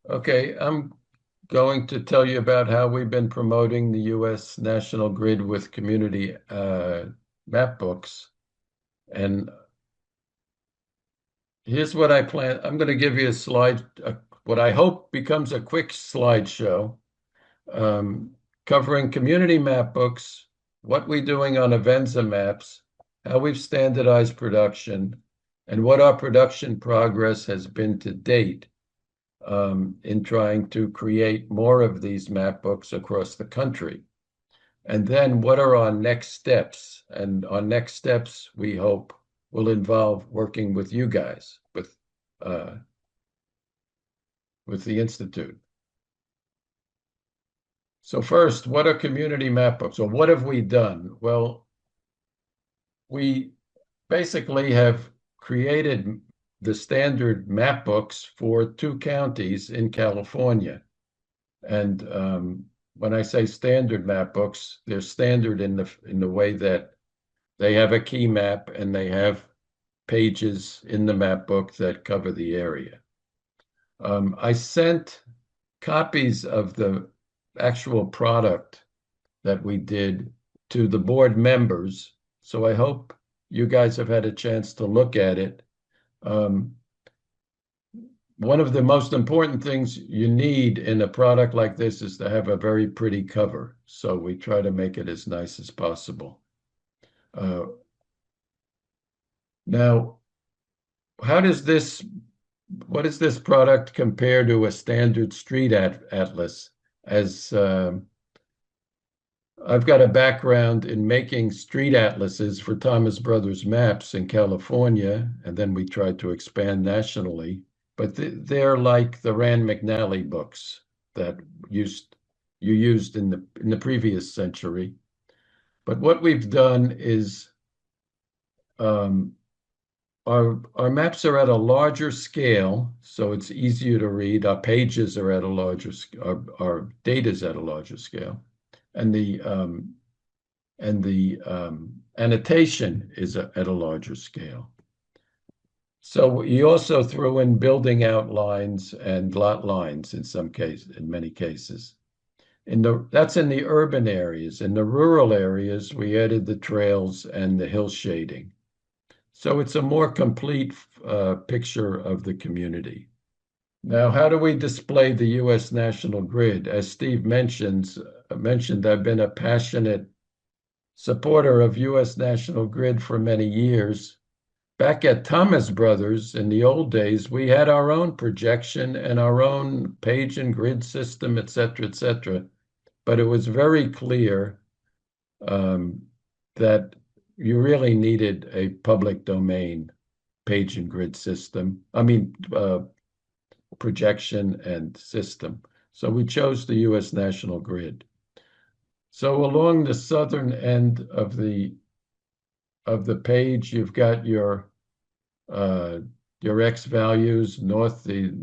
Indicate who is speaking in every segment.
Speaker 1: Okay, I'm going to tell you about how we've been promoting the U.S. National Grid with community map books. And here's what I plan. I'm going to give you a slide, what I hope becomes a quick slideshow um, covering community map books, what we're doing on Avenza maps, how we've standardized production, and what our production progress has been to date in trying to create more of these map books across the country. And then what are our next steps? And our next steps, we hope, will involve working with you guys, uh, with the Institute. So first, what are community map books? Or what have we done? Well, we basically have created the standard map books for 2 counties in California. And when I say standard map books, they're standard in the way that they have a key map and they have pages in the map book that cover the area. I sent copies of the actual product that we did to the board members, so I hope you guys have had a chance to look at it. Um, One of the most important things you need in a product like this is to have a very pretty cover. So we try to make it as nice as possible. Uh, Now, how does this, what does this product compare to a standard street atlas? As I've got a background in making street atlases for Thomas Brothers Maps in California, and then we tried to expand nationally. But they're like the Rand McNally books that you used in the previous century. But what we've done is um, our maps are at a larger scale, so it's easier to read. Our pages are at a larger, our data is at a larger scale, and the annotation is at a larger scale. So you also threw in building outlines and lot lines in some cases, in many cases. That's in the urban areas. In the rural areas, we added the trails and the hill shading. So it's a more complete picture of the community. Now, how do we display the U.S. national grid? As Steve mentioned, I've been a passionate supporter of U.S. national grid for many years. Back at Thomas Brothers in the old days, we had our own projection and our own page and grid system, et cetera, et cetera. But it was very clear that you really needed a public domain page and grid system. I mean, projection and system. So we chose the U.S. national grid. So along the southern end of the page, you've got your X values, north the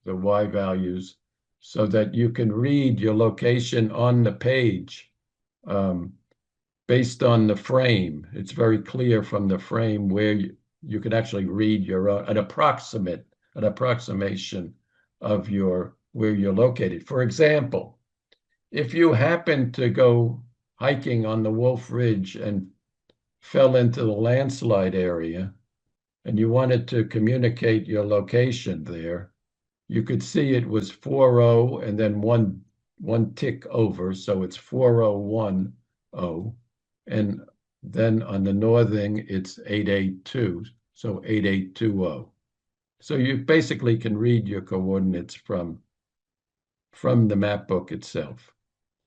Speaker 1: Y values, so that you can read your location on the page based on the frame. It's very clear from the frame where you can actually read an approximation of where you're located. For example, if you happen to go hiking on the Wolf Ridge and fell into the landslide area and you wanted to communicate your location there, you could see it was 40 and then one tick over, so it's 4010. And then on the northing, it's 882, so 8820. So you basically can read your coordinates from the map book itself.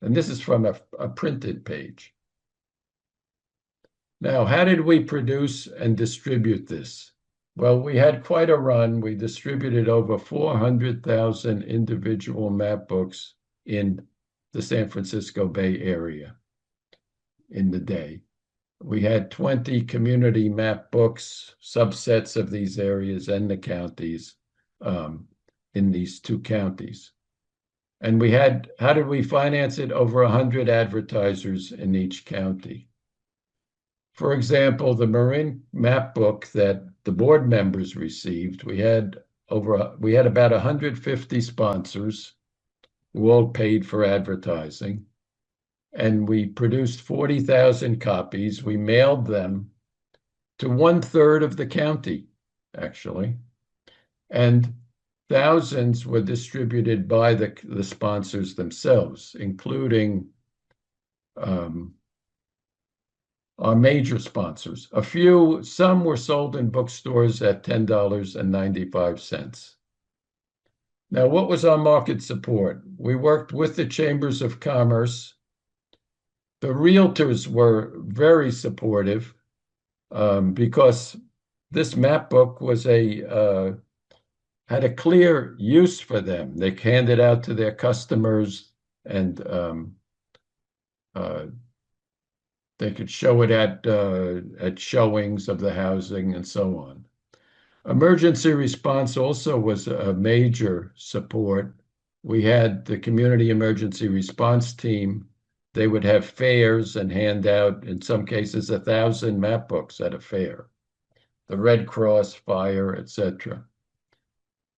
Speaker 1: And this is from a printed page. Now, how did we produce and distribute this? Well, we had quite a run. We distributed over 400,000 individual map books in the San Francisco Bay Area in the day. We had 20 community map books, subsets of these areas and the counties in these 2 counties. And how did we finance it? Over 100 advertisers in each county. For example, the Marin map book that the board members received, we had we had about 150 sponsors who all paid for advertising. And we produced 40,000 copies. We mailed them to 1/3 of the county, actually. And thousands were distributed by the sponsors themselves, including our major sponsors. Some were sold in bookstores at $10.95. Now, what was our market support? We worked with the chambers of commerce. The realtors were very supportive because this map book had a clear use for them. They handed out to their customers, and they could show it at showings of the housing and so on. Emergency response also was a major support. We had the community emergency response team. They would have fairs and hand out, in some cases, 1,000 map books at a fair. The Red Cross, fire, etc.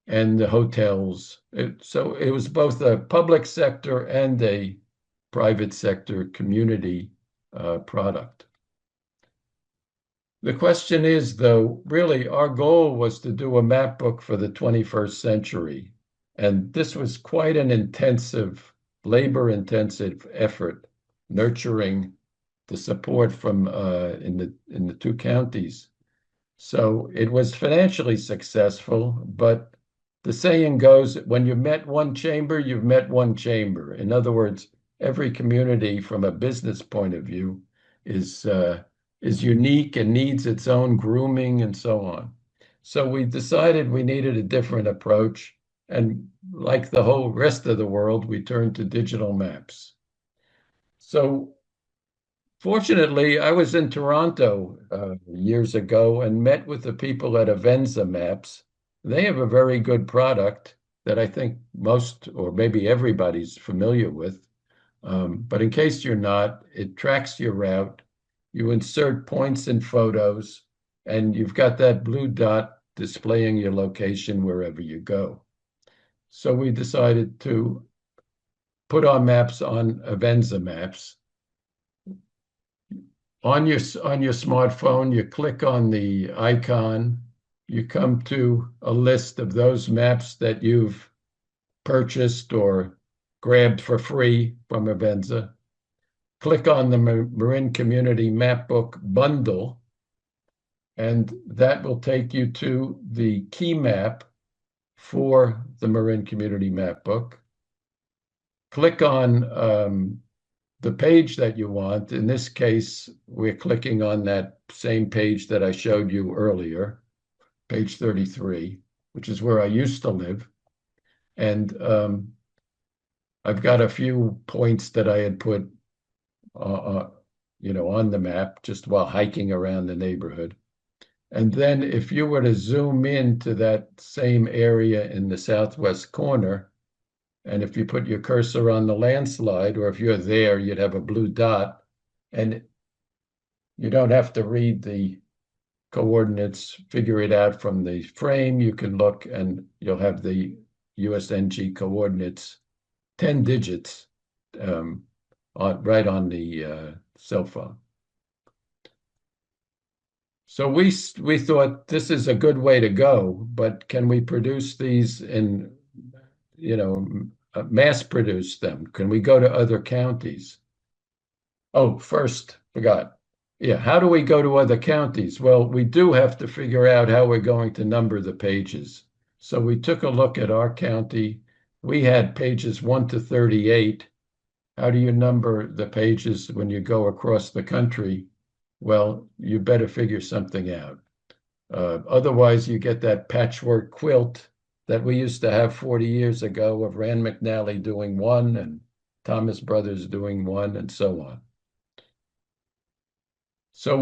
Speaker 1: And the hotels. So it was both a public sector and a private sector community product. The question is, though, really our goal was to do a map book for the 21st century. And this was quite an intensive, labor-intensive effort, nurturing the support from in the two counties. So it was financially successful, but the saying goes, when you've met one chamber, you've met one chamber. In other words, every community from a business point of view is unique and needs its own grooming and so on. So we decided we needed a different approach. And like the whole rest of the world, we turned to digital maps. So fortunately, I was in Toronto years ago and met with the people at Avenza Maps. They have a very good product that I think most, or maybe everybody's familiar with. But in case you're not, it tracks your route. You insert points and photos, and you've got that blue dot displaying your location wherever you go. So we decided to put our maps on Avenza Maps. On your smartphone, you click on the icon, you come to a list of those maps that you've purchased or grabbed for free from Avenza. Click on the Marin Community Mapbook bundle, and that will take you to the key map for the Marin Community Mapbook. Click on the page that you want. In this case, we're clicking on that same page that I showed you earlier, page 33, which is where I used to live. And I've got a few points that I had put on the map just while hiking around the neighborhood. And then if you were to zoom in to that same area in the southwest corner, and if you put your cursor on the landslide, or if you're there, you'd have a blue dot, and you don't have to read the coordinates, figure it out from the frame. You can look and you'll have the USNG coordinates, 10 digits, right on the cell phone. So we thought this is a good way to go, but can we produce these in, mass produce them? Can we go to other counties? Oh, first, forgot. Yeah, how do we go to other counties? Well, we do have to figure out how we're going to number the pages. So we took a look at our county. We had pages 1 to 38. How do you number the pages when you go across the country? Well, you better figure something out. Otherwise, you get that patchwork quilt that we used to have 40 years ago of Rand McNally doing one and Thomas Brothers doing one and so on. So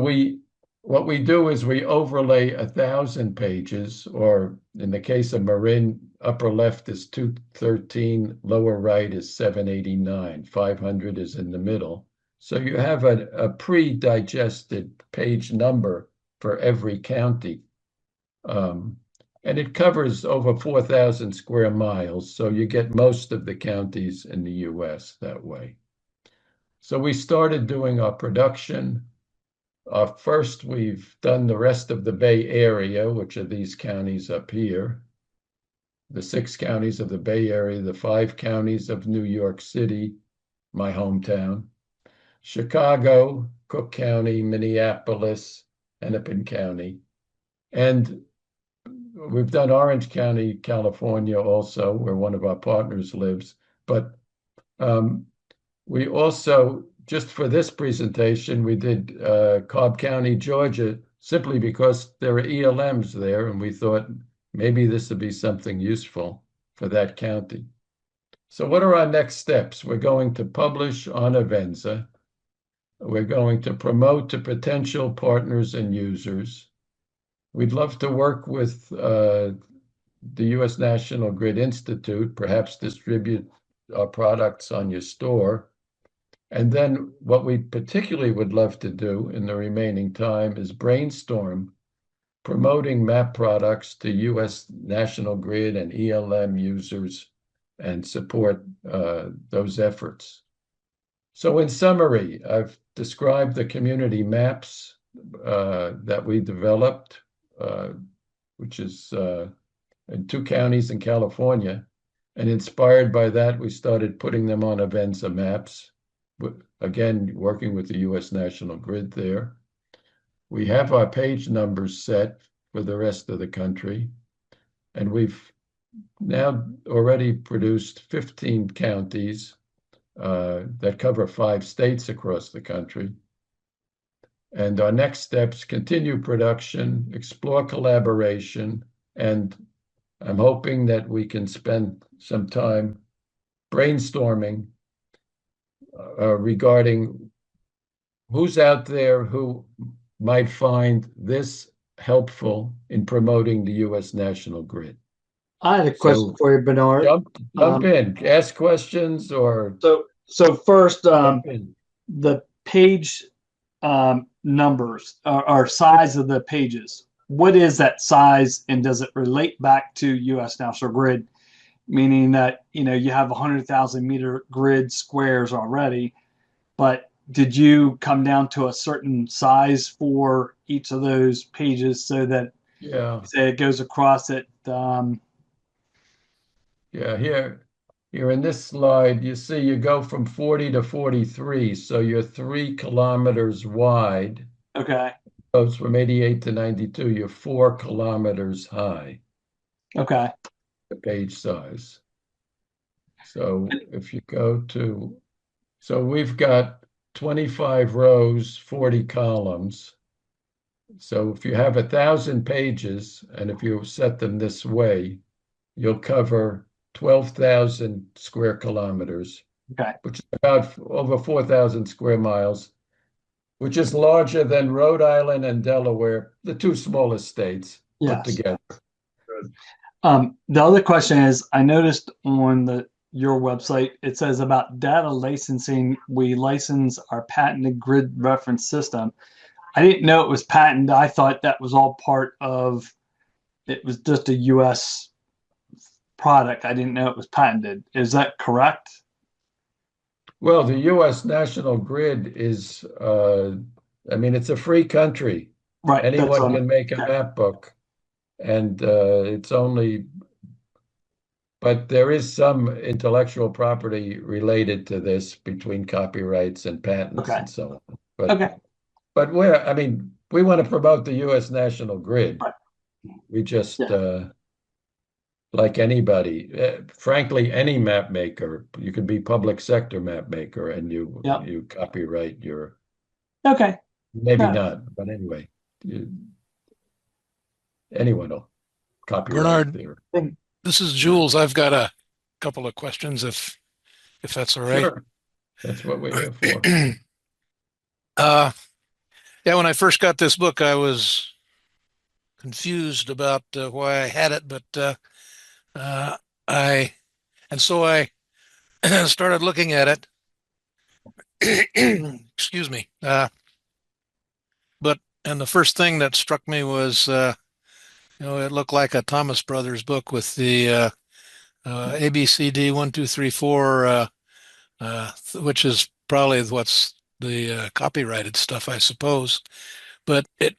Speaker 1: what we do is we overlay 1,000 pages, or in the case of Marin, upper left is 213, lower right is 789, 500 is in the middle. So you have a pre-digested page number for every county. and it covers over 4,000 square miles. So you get most of the counties in the US that way. So we started doing our production. First, we've done the rest of the Bay Area, which are these counties up here, the 6 counties of the Bay Area, the 5 counties of New York City, my hometown, Chicago, Cook County, Minneapolis, Hennepin County. And we've done Orange County, California also, where one of our partners lives. But we also, just for this presentation, we did Cobb County, Georgia, simply because there are ELMs there, and we thought maybe this would be something useful for that county. So what are our next steps? We're going to publish on Avenza. We're going to promote to potential partners and users. We'd love to work with the U.S. National Grid Institute, perhaps distribute our products on your store. And then what we particularly would love to do in the remaining time is brainstorm promoting map products to U.S. National Grid and ELM users and support those efforts. So in summary, I've described the community maps that we developed, which is in 2 counties in California. And inspired by that, we started putting them on Avenza maps, again, working with the US National Grid there. We have our page numbers set for the rest of the country. And we've now already produced 15 counties that cover 5 states across the country. And our next steps, continue production, explore collaboration, and I'm hoping that we can spend some time brainstorming regarding who's out there who might find this helpful in promoting the U.S. National Grid.
Speaker 2: I had a question for you, Bernard.
Speaker 1: Jump in, ask questions or.
Speaker 2: So first, the page numbers or size of the pages. What is that size, and does it relate back to U.S. National Grid? Meaning that you have 100,000 meter grid squares already, but did you come down to a certain size for each of those pages so that say it goes across it?
Speaker 1: Here in this slide, you see you go from 40 to 43, so you're 3 kilometers wide.
Speaker 2: Okay.
Speaker 1: Goes from 88 to 92, you're 4 kilometers high.
Speaker 2: Okay.
Speaker 1: The page size. So if you go to, so we've got 25 rows, 40 columns. So if you have 1,000 pages, and if you set them this way, you'll cover 12,000 square kilometers, which is about over 4,000 square miles, which is larger than Rhode Island and Delaware, the 2 smallest states put together.
Speaker 2: The other question is, I noticed on your website, it says about data licensing. We license our patented grid reference system. I didn't know it was patented. I thought that was all part of, it was just a U.S. product. I didn't know it was patented. Is that correct?
Speaker 1: Well, the U.S. National Grid is, it's a free country.
Speaker 2: Right.
Speaker 1: Anyone can make a map book. And but there is some intellectual property related to this between copyrights and patents and so on. But we want to promote the U.S. National Grid. Right. We just, like anybody, frankly, any map maker, you could be public sector map maker and you copyright your.
Speaker 2: Okay.
Speaker 1: Maybe not, but anyway. Anyone will copyright
Speaker 3: Bernard, this is Jules. I've got a couple of questions, if that's all right.
Speaker 1: Sure. That's what we're here for.
Speaker 3: When I first got this book, I was confused about why I had it, but I started looking at it. Excuse me. And the first thing that struck me was It looked like a Thomas Brothers book with the ABCD 1, 2, 3, 4, which is probably what's the copyrighted stuff, I suppose. But it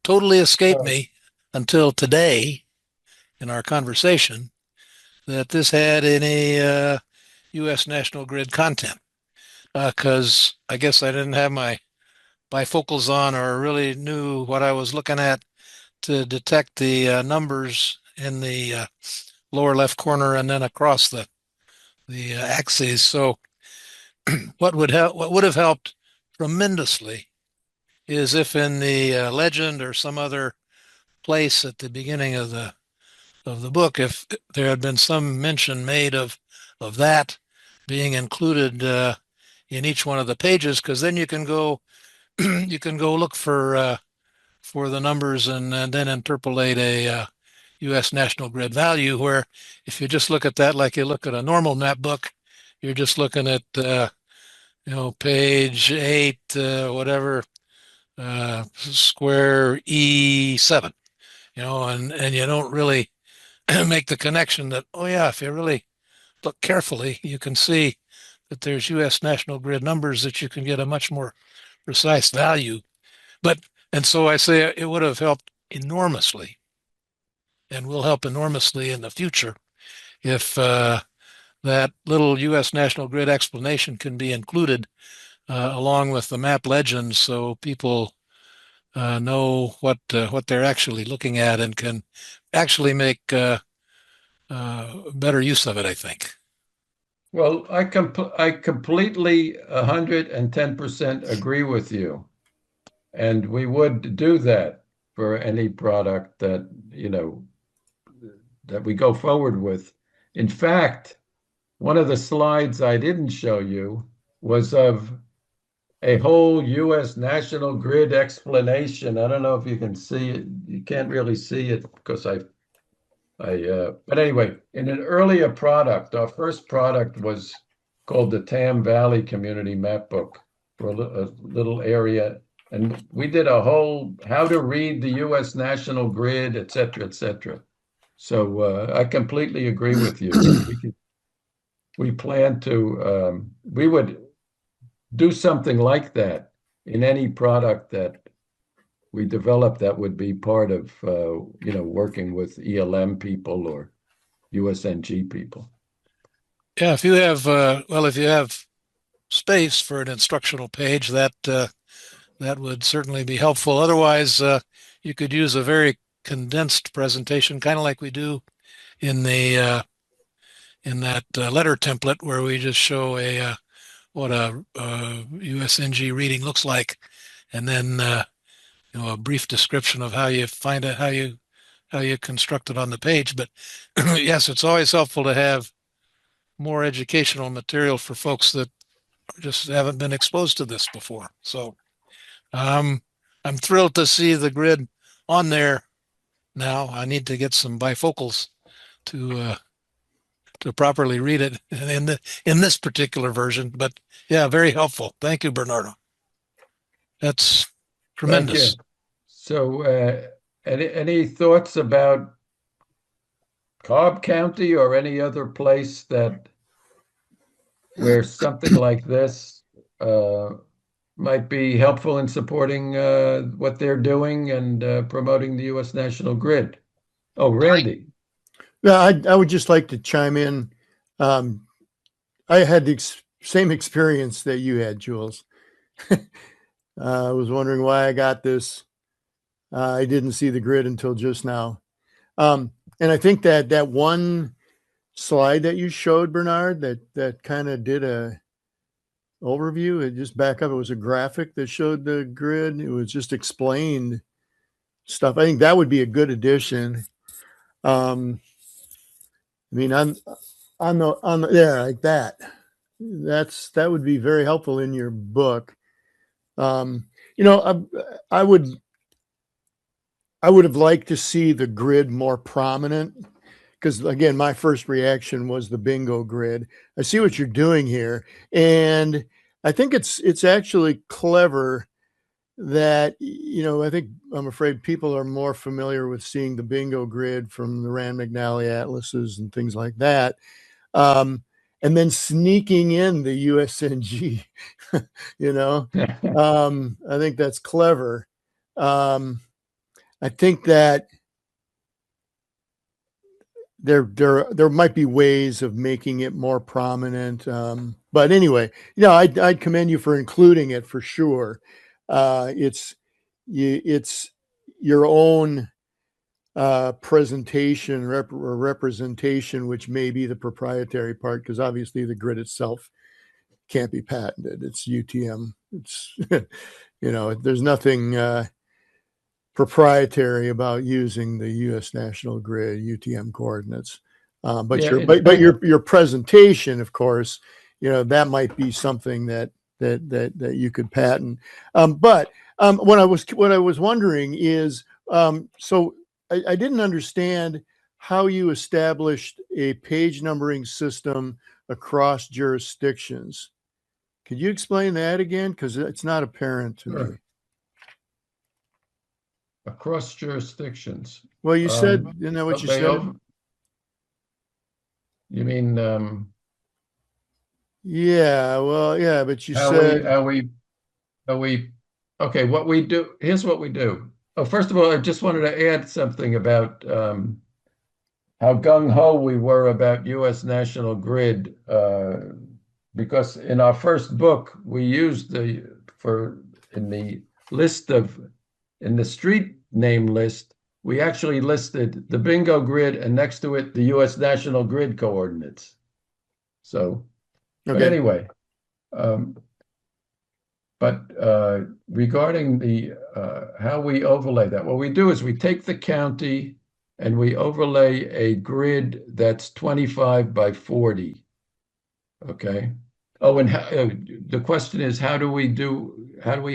Speaker 3: totally escaped
Speaker 1: Oh,
Speaker 3: me until today in our conversation that this had any U.S. National Grid content. Because I guess I didn't have my bifocals on or really knew what I was looking at to detect the numbers in the lower left corner and then across the axes. So what would have helped tremendously is if in the legend or some other place at the beginning of the book, if there had been some mention made of that being included in each one of the pages, because then you can go you can go look for the numbers and then interpolate a U.S. National Grid value. Where if you just look at that like you look at a normal map book, you're just looking at page 8, whatever, square E7, and you don't really make the connection that, oh yeah, if you really look carefully, you can see that there's U.S. National Grid numbers that you can get a much more precise value. But, and so I say it would have helped enormously and will help enormously in the future if that little U.S. National Grid explanation can be included along with the map legends so people know what they're actually looking at and can actually make better use of it, I think.
Speaker 1: well, I completely 110% agree with you. And we would do that for any product that, that we go forward with. In fact, one of the slides I didn't show you was of a whole US National Grid explanation. I don't know if you can see it. You can't really see it because but anyway, in an earlier product, our first product was called the Tam Valley Community Mapbook for a little area. And we did a whole how to read the US National Grid, et cetera, et cetera. So I completely agree with you. We plan to, we would do something like that in any product that we develop that would be part of, working with ELM people or USNG people.
Speaker 3: Yeah, if you have space for an instructional page, that would certainly be helpful. Otherwise, you could use a very condensed presentation, kind of like we do in the in that letter template where we just show what a USNG reading looks like, and then a brief description of how you find it, how you construct it on the page. But yes, it's always helpful to have more educational material for folks that just haven't been exposed to this before. So I'm thrilled to see the grid on there now. I need to get some bifocals to properly read it in this particular version. But yeah, very helpful. Thank you, Bernardo. That's
Speaker 1: Thank you.
Speaker 3: tremendous.
Speaker 1: So any thoughts about Cobb County or any other place that where something like this might be helpful in supporting what they're doing and promoting the U.S. National Grid? Oh, Randy.
Speaker 4: Yeah, I would just like to chime in. I had the same experience that you had, Jules. I was wondering why I got this. I didn't see the grid until just now. And I think that one slide that you showed, Bernard, that kind of did a overview. It just back up. It was a graphic that showed the grid. It was just explained stuff. I think that would be a good addition. I mean, on the there like that. That would be very helpful in your book. I would have liked to see the grid more prominent because again, my first reaction was the bingo grid. I see what you're doing here, and I think it's actually clever that, I think I'm afraid people are more familiar with seeing the bingo grid from the Rand McNally atlases and things like that. And then sneaking in the USNG, I think that's clever. I think that there might be ways of making it more prominent. But anyway, I'd commend you for including it for sure. It's your own presentation or representation, which may be the proprietary part, because obviously the grid itself can't be patented. It's UTM. It's there's nothing proprietary about using the U.S. National Grid UTM coordinates. But
Speaker 1: Yeah,
Speaker 4: your presentation, of course, that might be something that you could patent. But what I was wondering is, so I didn't understand how you established a page numbering system across jurisdictions. Could you explain that again? Because it's not apparent to me.
Speaker 1: across jurisdictions.
Speaker 4: Well, you said, what you said?
Speaker 1: You mean
Speaker 4: Yeah, well, yeah, but you
Speaker 1: how
Speaker 4: said,
Speaker 1: we okay, what we do, here's what we do. Oh, first of all, I just wanted to add something about how gung-ho we were about US National Grid, because in our first book, we used in the street name list, we actually listed the bingo grid and next to it, the US National Grid coordinates. So, but
Speaker 4: okay.
Speaker 1: anyway, regarding the how we overlay that, what we do is we take the county and we overlay a grid that's 25 by 40. Okay. Oh, and the question is, how do we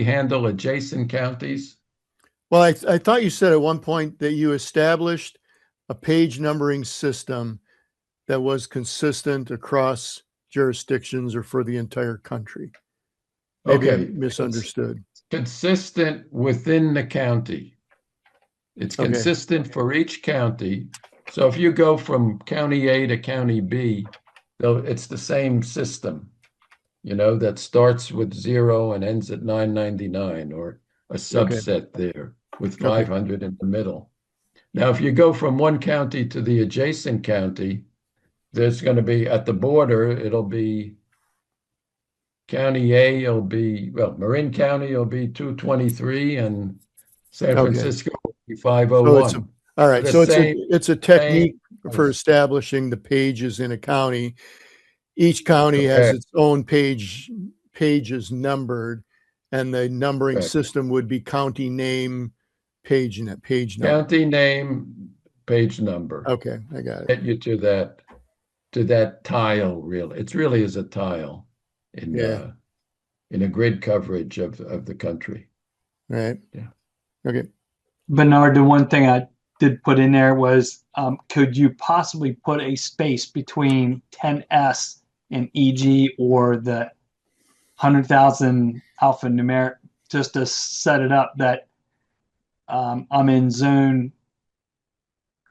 Speaker 1: handle adjacent counties?
Speaker 4: Well, I thought you said at one point that you established a page numbering system that was consistent across jurisdictions or for the entire country. Maybe I misunderstood.
Speaker 1: It's consistent within the county. It's consistent for each county. So if you go from county A to county B, it's the same system, that starts with 0 and ends at 999, or a subset there with 500 in the middle. Now, if you go from one county to the adjacent county, there's going to be at the border, it'll be County A, Marin County will be 223 and San Francisco will be 501.
Speaker 4: All right. So it's a technique for establishing the pages in a county. Each county has its own pages numbered, and the numbering system would be county name, page number.
Speaker 1: County name, page number.
Speaker 4: Okay, I got it.
Speaker 1: Get you to that tile, really. It really is a tile in a grid coverage of the country.
Speaker 4: Right.
Speaker 1: Yeah.
Speaker 4: Okay.
Speaker 2: Bernard, the one thing I did put in there was, could you possibly put a space between 10S and EG, or the 100,000 alphanumeric, just to set it up that I'm in zone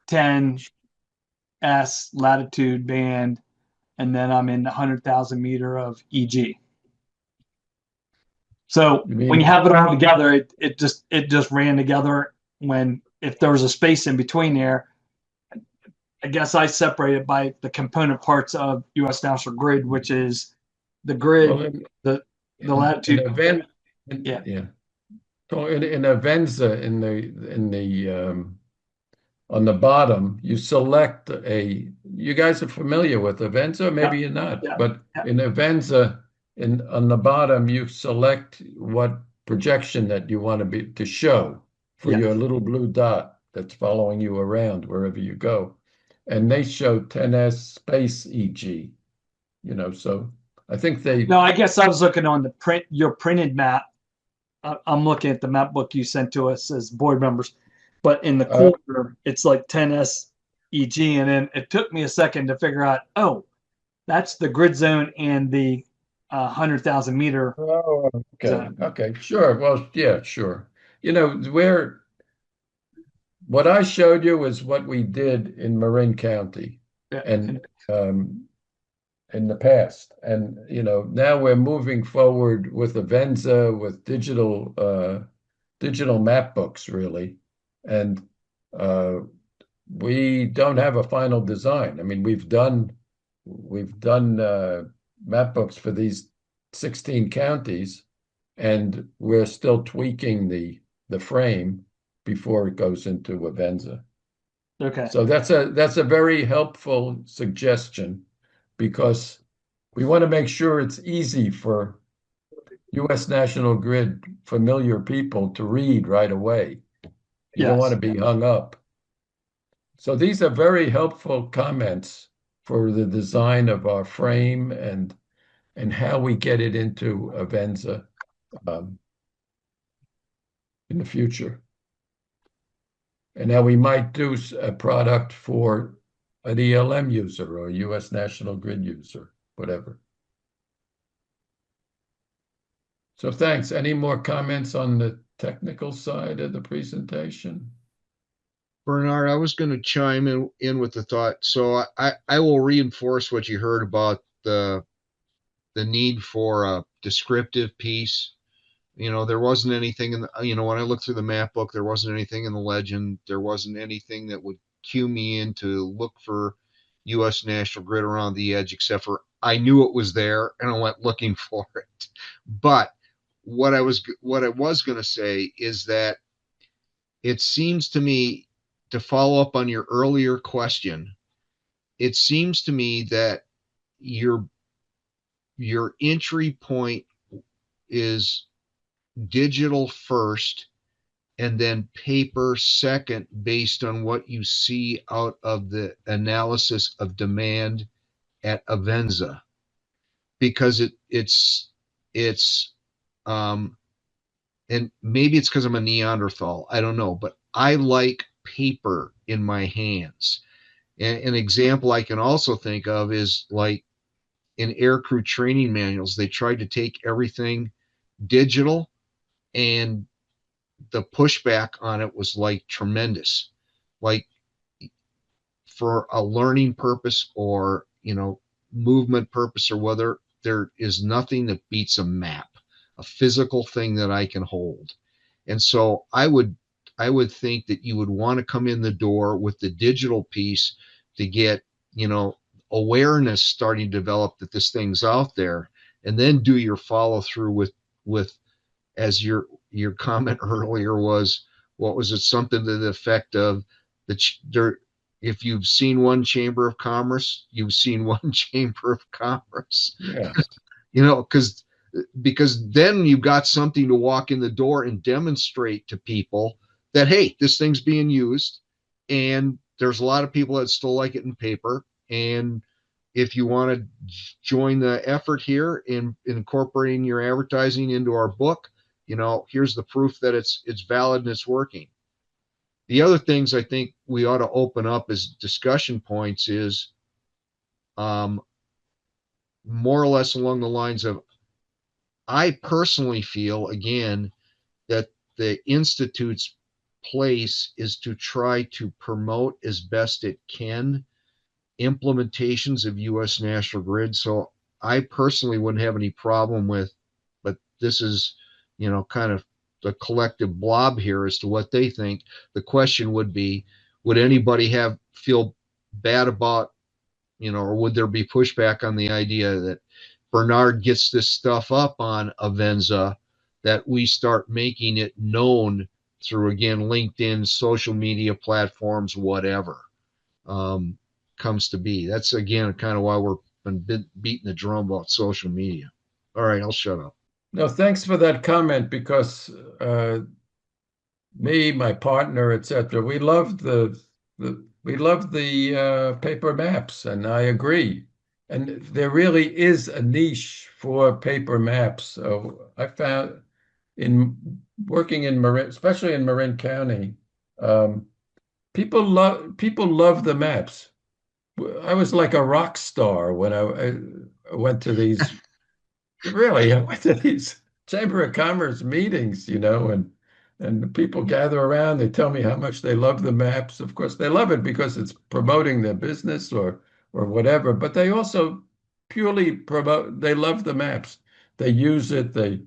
Speaker 2: 10S latitude band, and then I'm in the 100,000 meter of EG. So when you have it all together, it just ran together. If there was a space in between there, I guess I separated by the component parts of U.S. National Grid, which is the grid, the latitude.
Speaker 1: So in Avenza, in the on the bottom, you select you guys are familiar with Avenza, maybe you're not, but in Avenza, on the bottom, you select what projection that you want to show for your little blue dot that's following you around wherever you go. And they show 10S space EG, so I think
Speaker 2: No, I guess I was looking on your printed map. I'm looking at the map book you sent to us as board members, but in the corner, it's like 10S EG. And then it took me a second to figure out, that's the grid zone and the 100,000 meter
Speaker 1: Oh, okay,
Speaker 2: zone.
Speaker 1: okay, sure. Well, yeah, sure. What I showed you is what we did in Marin County
Speaker 2: Yeah.
Speaker 1: and in the past. And now we're moving forward with Avenza, with digital map books, really. And uh, we don't have a final design. I mean, we've done map books for these 16 counties, and we're still tweaking the frame before it goes into Avenza.
Speaker 2: Okay.
Speaker 1: So that's a very helpful suggestion because we want to make sure it's easy for US National Grid familiar people to read right away. You don't want
Speaker 2: Yes.
Speaker 1: to be hung up. So these are very helpful comments for the design of our frame and how we get it into Avenza um, in the future. And how we might do a product for an ELM user or a US National Grid user, whatever. So thanks. Any more comments on the technical side of the presentation?
Speaker 5: Bernard, I was going to chime in with the thought. So I will reinforce what you heard about the need for a descriptive piece. There wasn't anything in when I looked through the map book, there wasn't anything in the legend. There wasn't anything that would cue me in to look for U.S. National Grid around the edge, except for I knew it was there and I went looking for it. But what I was going to say is that it seems to me, to follow up on your earlier question, it seems to me that your entry point is digital first and then paper second, based on what you see out of the analysis of demand at Avenza, because it's and maybe it's because I'm a Neanderthal, I don't know, but I like paper in my hands. And an example I can also think of is like in aircrew training manuals, they tried to take everything digital, and the pushback on it was like tremendous. Like for a learning purpose or, movement purpose, or whether, there is nothing that beats a map, a physical thing that I can hold. And so I would think that you would want to come in the door with the digital piece to get, awareness starting to develop that this thing's out there, and then do your follow through with as your comment earlier was, what was it, something to the effect of there, if you've seen one chamber of commerce, you've seen one chamber of commerce.
Speaker 1: Yeah.
Speaker 5: Because then you've got something to walk in the door and demonstrate to people that, hey, this thing's being used, and there's a lot of people that still like it in paper. And if you want to join the effort here in incorporating your advertising into our book, here's the proof that it's valid and it's working. The other things I think we ought to open up as discussion points is more or less along the lines of, I personally feel, again, that the Institute's place is to try to promote as best it can implementations of U.S. National Grid. So I personally wouldn't have any problem with, but this is, kind of the collective blob here as to what they think. The question would be, would anybody feel bad about, or would there be pushback on the idea that Bernard gets this stuff up on Avenza, that we start making it known through, again, LinkedIn, social media platforms, whatever comes to be. That's, again, kind of why we're been beating the drum about social media. All right, I'll shut up.
Speaker 1: No, thanks for that comment because me, my partner, etc., we love the paper maps, and I agree. And there really is a niche for paper maps. So I found in working in Marin, especially in Marin County, people love the maps. I was like a rock star when I went to these really, I went to these Chamber of Commerce meetings, and the people gather around. They tell me how much they love the maps. Of course, they love it because it's promoting their business or whatever. But they also purely promote. They love the maps. They use it. They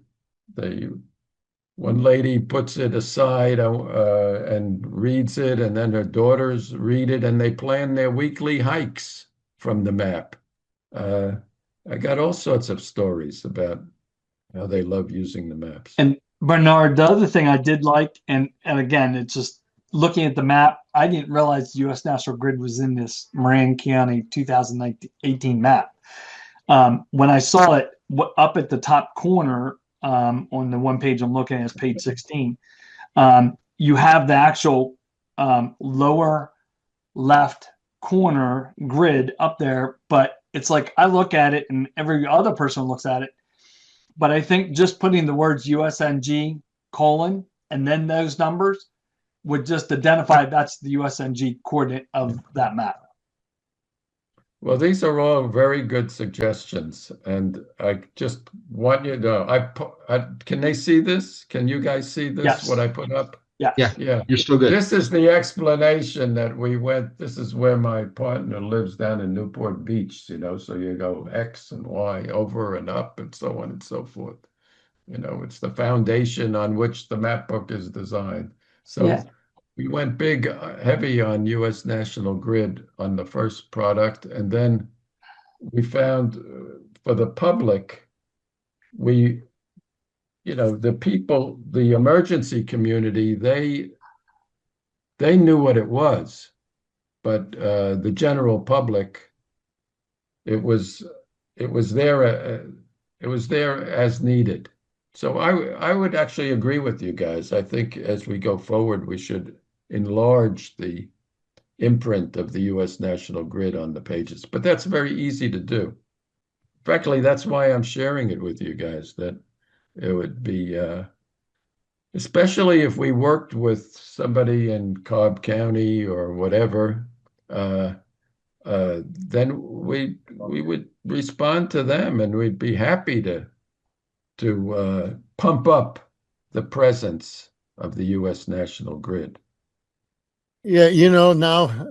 Speaker 1: one lady puts it aside and reads it, and then her daughters read it, and they plan their weekly hikes from the map. Uh, I got all sorts of stories about how they love using the maps.
Speaker 2: And Bernard, the other thing I did like, and again, it's just looking at the map, I didn't realize the U.S. National Grid was in this Moran County 2018 map. When I saw it up at the top corner on the one page I'm looking at, is page 16, you have the actual lower left corner grid up there, but it's like I look at it and every other person looks at it. But I think just putting the words USNG colon and then those numbers would just identify that's the USNG coordinate of that map.
Speaker 1: Well, these are all very good suggestions, and I just want you to know, can they see this? Can you guys see this,
Speaker 2: Yes.
Speaker 1: what I put up?
Speaker 2: Yeah.
Speaker 1: Yeah.
Speaker 5: You're still good.
Speaker 1: This is the explanation that we went. This is where my partner lives down in Newport Beach, so you go X and Y over and up and so on and so forth. It's the foundation on which the map book is designed. So
Speaker 2: Yeah.
Speaker 1: we went big, heavy on US National Grid on the first product. And then we found for the public, the people, the emergency community, they knew what it was, but the general public, it was there as needed. So I would actually agree with you guys. I think as we go forward, we should enlarge the imprint of the U.S. National Grid on the pages, but that's very easy to do. Frankly, that's why I'm sharing it with you guys, that it would be especially if we worked with somebody in Cobb County or whatever, then we would respond to them, and we'd be happy to pump up the presence of the U.S. National Grid.
Speaker 4: Yeah, now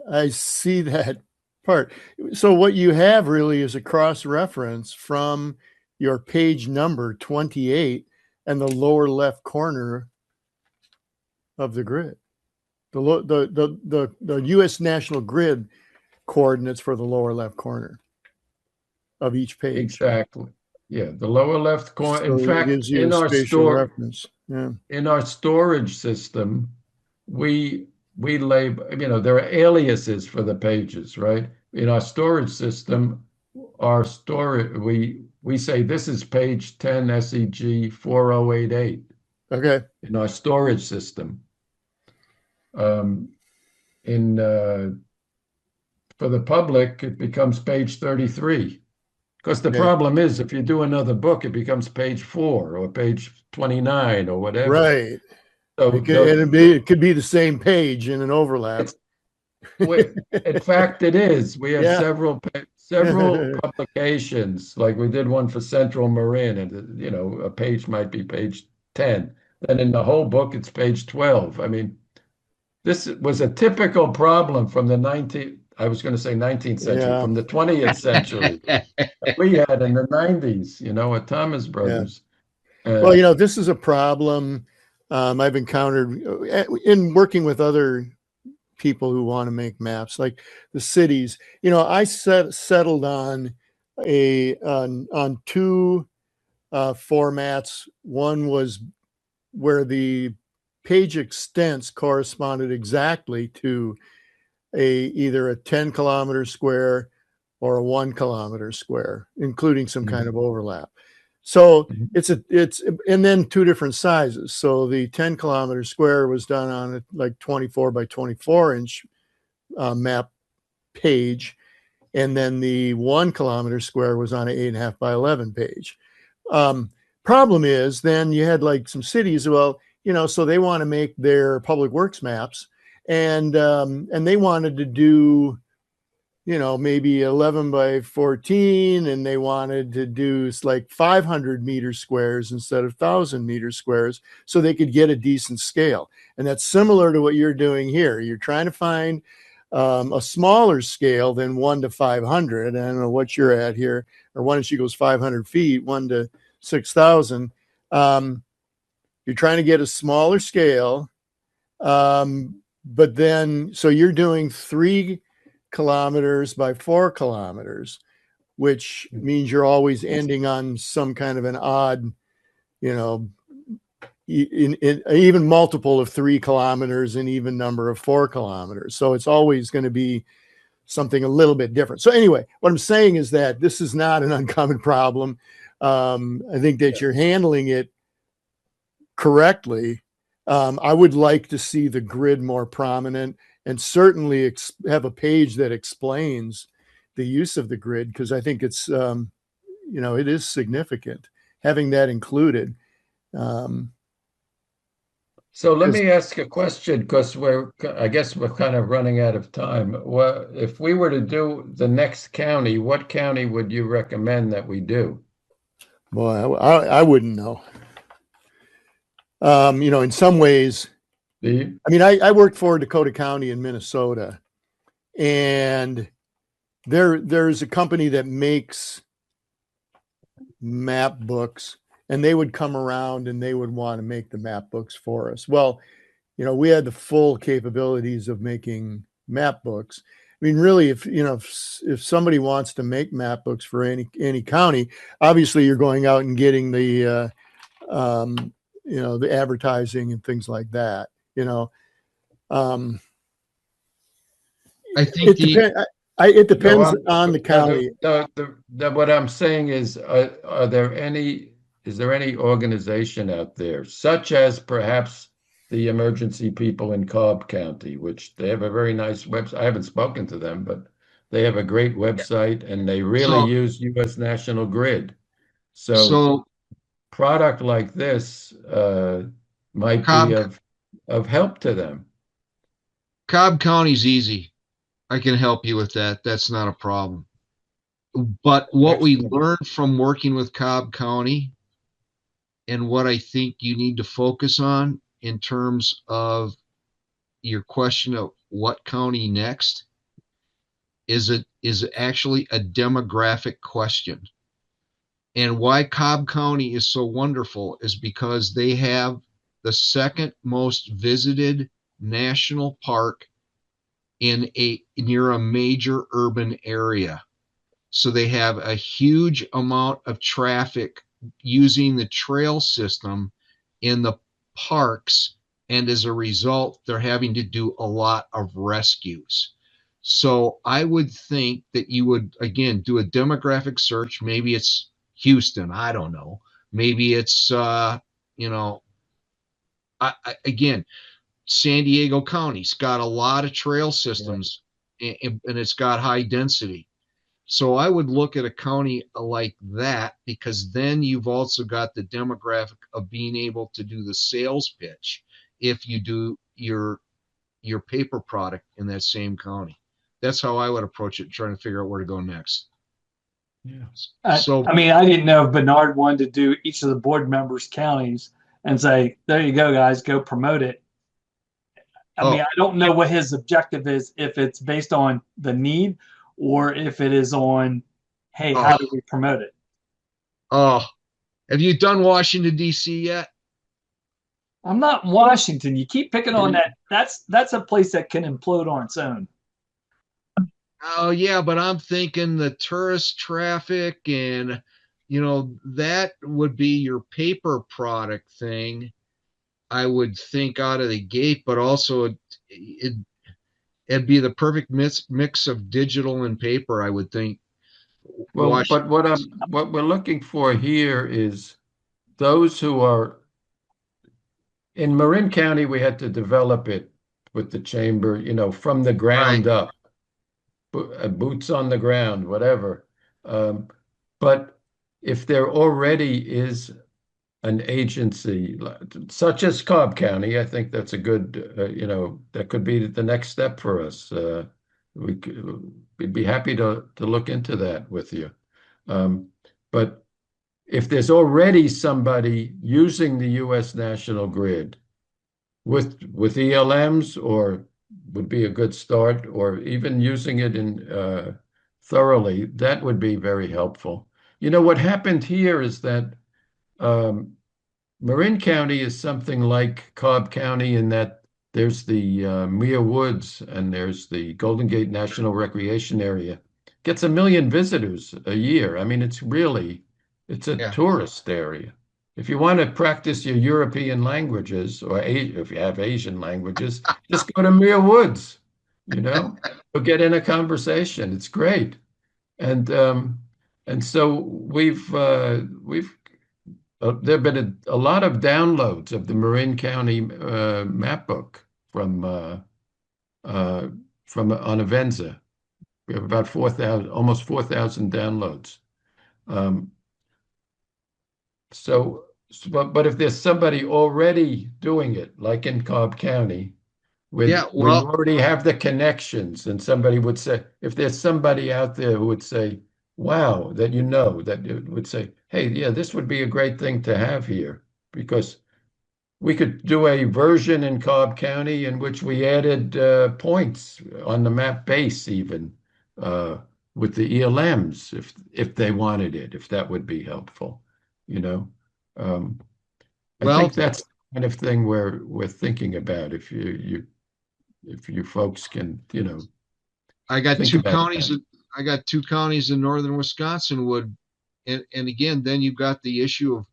Speaker 4: I see that part. So what you have really is a cross-reference from your page number 28 and the lower left corner of the grid. The U.S. National Grid coordinates for the lower left corner of each page.
Speaker 1: Exactly. Yeah, the lower left corner.
Speaker 4: So
Speaker 1: In
Speaker 4: it
Speaker 1: fact,
Speaker 4: gives you
Speaker 1: in
Speaker 4: a
Speaker 1: our
Speaker 4: spatial reference. Yeah.
Speaker 1: in our storage system, we label, there are aliases for the pages, right? In our storage system, our storage, we say this is page 10 SEG 4088
Speaker 4: Okay.
Speaker 1: in our storage system. For the public, it becomes page 33. Because the problem is, if you do another book, it becomes page 4 or page 29 or whatever.
Speaker 4: Right.
Speaker 1: So
Speaker 4: it could be the same page in an overlap.
Speaker 1: In fact, it is. We have
Speaker 4: Yeah.
Speaker 1: several publications. Like we did one for Central Marin, and a page might be page 10. Then in the whole book, it's page 12. I mean, this was a typical problem from the 19th century,
Speaker 4: Yeah.
Speaker 1: from the 20th century. We had in the 90s, at Thomas Brothers.
Speaker 4: Well, this is a problem I've encountered in working with other people who want to make maps, like the cities. I settled on two formats. One was where the page extents corresponded exactly to either a 10-kilometer square or a 1-kilometer square, including some kind of overlap. So it's and then two different sizes. So the 10-kilometer square was done on a like 24 by 24 inch map page, and then the 1-kilometer square was on an 8.5 by 11 page. Problem is, then you had like some cities. Well, so they want to make their public works maps, and they wanted to do maybe 11 by 14, and they wanted to do like 500 meter squares instead of 1,000 meter squares so they could get a decent scale. And that's similar to what you're doing here. You're trying to find a smaller scale than 1 to 500. I don't know what you're at here, or one she goes 500 feet, 1 to 6,000. You're trying to get a smaller scale. But then, so you're doing 3 kilometers by 4 kilometers, which means you're always ending on some kind of an odd, in even multiple of 3 kilometers and even number of 4 kilometers. So it's always going to be something a little bit different. So anyway, what I'm saying is that this is not an uncommon problem. I think that you're handling it correctly. I would like to see the grid more prominent, and certainly have a page that explains the use of the grid, because I think it's, it is significant having that included.
Speaker 1: So let me ask a question, because I guess we're kind of running out of time. Well, if we were to do the next county, what county would you recommend that we do?
Speaker 4: Boy, I wouldn't know. In some ways, I worked for Dakota County in Minnesota, and there's a company that makes map books, and they would come around and they would want to make the map books for us. Well, we had the full capabilities of making map books. I mean, really, if somebody wants to make map books for any county, obviously you're going out and getting the the advertising and things like that.
Speaker 5: I think
Speaker 4: it depends on the county.
Speaker 1: What I'm saying is, is there any organization out there, such as perhaps the emergency people in Cobb County, which they have a very nice website. I haven't spoken to them, but they have a great website, and they really use U.S. National Grid. So product like this might be of help to them.
Speaker 5: Cobb County's easy. I can help you with that. That's not a problem. But what we learned from working with Cobb County, and what I think you need to focus on in terms of your question of what county next, is actually a demographic question. And why Cobb County is so wonderful is because they have the second most visited national park near a major urban area. So they have a huge amount of traffic using the trail system in the parks, and as a result, they're having to do a lot of rescues. So I would think that you would, again, do a demographic search. Maybe it's Houston, I don't know. Maybe it's again, San Diego County's got a lot of trail systems, and it's got high density. So I would look at a county like that, because then you've also got the demographic of being able to do the sales pitch if you do your paper product in that same county. That's how I would approach it, trying to figure out where to go next.
Speaker 2: Yeah. So I didn't know if Bernard wanted to do each of the board members' counties and say, there you go, guys, go promote it. I don't know what his objective is, if it's based on the need or if it is on, hey, how do we promote it?
Speaker 5: Oh, have you done Washington, D.C. yet?
Speaker 2: I'm not in Washington. You keep picking on that. That's a place that can implode on its own.
Speaker 5: Oh, yeah, but I'm thinking the tourist traffic, and, that would be your paper product thing, I would think, out of the gate, but also it'd be the perfect mix of digital and paper, I would think.
Speaker 1: Well, but what we're looking for here is those who are in Marin County. We had to develop it with the chamber, from the ground up, boots on the ground, whatever. But if there already is an agency such as Cobb County, I think that's a good, that could be the next step for us. we'd be happy to look into that with you. But if there's already somebody using the U.S. national grid with ELMs, or would be a good start, or even using it in thoroughly, that would be very helpful. You know, what happened here is that Marin County is something like Cobb County in that there's the Muir Woods and there's the Golden Gate National Recreation Area. Gets 1 million visitors a year. I mean, it's a
Speaker 5: Yeah.
Speaker 1: tourist area. If you want to practice your European languages, or if you have Asian languages, just go to Muir Woods, you know, you'll get in a conversation. It's great. And so we've there have been a lot of downloads of the Marin County Mapbook from on Avenza. We have about 4,000, almost 4,000 downloads. Um, but if there's somebody already doing it, like in Cobb County,
Speaker 5: Yeah,
Speaker 1: where you
Speaker 5: well,
Speaker 1: already have the connections, and somebody would say, if there's somebody out there who would say, wow, that you know, that it would say, hey, yeah, this would be a great thing to have here, because we could do a version in Cobb County in which we added points on the map base, even uh, with the ELMs, if they wanted it, if that would be helpful, you know. Um, I
Speaker 5: well,
Speaker 1: think that's the kind of thing we're thinking about. If you folks can, you know,
Speaker 5: I got
Speaker 1: think
Speaker 5: two
Speaker 1: about
Speaker 5: counties.
Speaker 1: that.
Speaker 5: I got two counties in northern Wisconsin would, and again, then you've got the issue of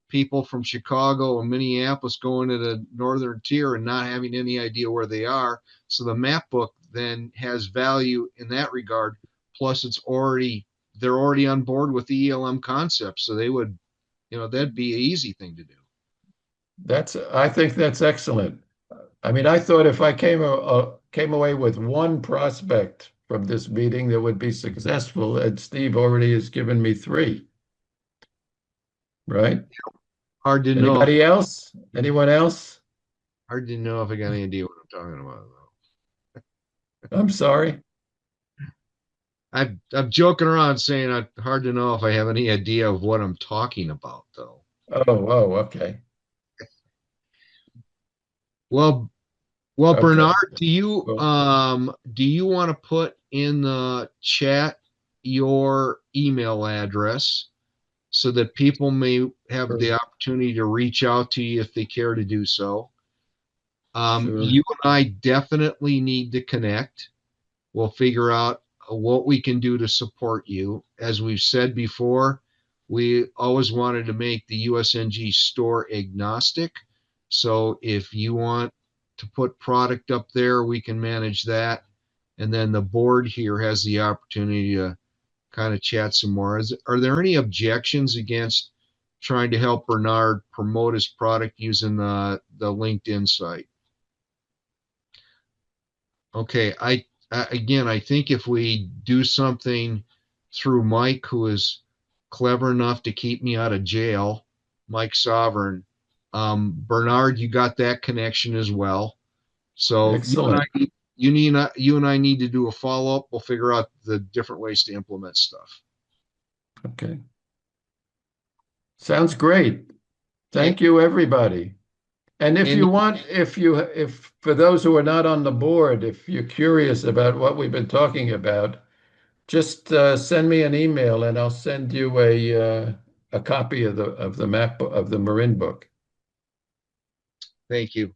Speaker 5: people from Chicago and Minneapolis going to the northern tier and not having any idea where they are. So the map book then has value in that regard. Plus, they're already on board with the ELM concept, so they would, that'd be an easy thing to do.
Speaker 1: I think that's excellent. I mean, I thought if I came away with one prospect from this meeting that would be successful, and Steve already has given me three, right?
Speaker 5: Hard to know.
Speaker 1: Anybody else? Anyone else?
Speaker 5: Hard to know if I got any idea what I'm talking about.
Speaker 1: I'm sorry.
Speaker 5: I'm joking around saying hard to know if I have any idea of what I'm talking about, though.
Speaker 1: Okay.
Speaker 5: Well,
Speaker 1: Okay.
Speaker 5: Bernard,
Speaker 1: Well,
Speaker 5: do you want to put in the chat your email address so that people may have
Speaker 1: sure.
Speaker 5: the opportunity to reach out to you if they care to do so?
Speaker 1: Sure.
Speaker 5: You and I definitely need to connect. We'll figure out what we can do to support you. As we've said before, we always wanted to make the USNG store agnostic. So if you want to put product up there, we can manage that. And then the board here has the opportunity to kind of chat some more. Are there any objections against trying to help Bernard promote his product using the LinkedIn site? Okay, again, I think if we do something through Mike, who is clever enough to keep me out of jail, Mike Sovereign, Bernard, you got that connection as well. So
Speaker 1: Excellent.
Speaker 5: you and I need to do a follow up. We'll figure out the different ways to implement stuff.
Speaker 1: Okay. Sounds great. Thank you, everybody. And if you want, if for those who are not on the board, if you're curious about what we've been talking about, just send me an email and I'll send you a copy of the map of the Marin book.
Speaker 5: Thank you.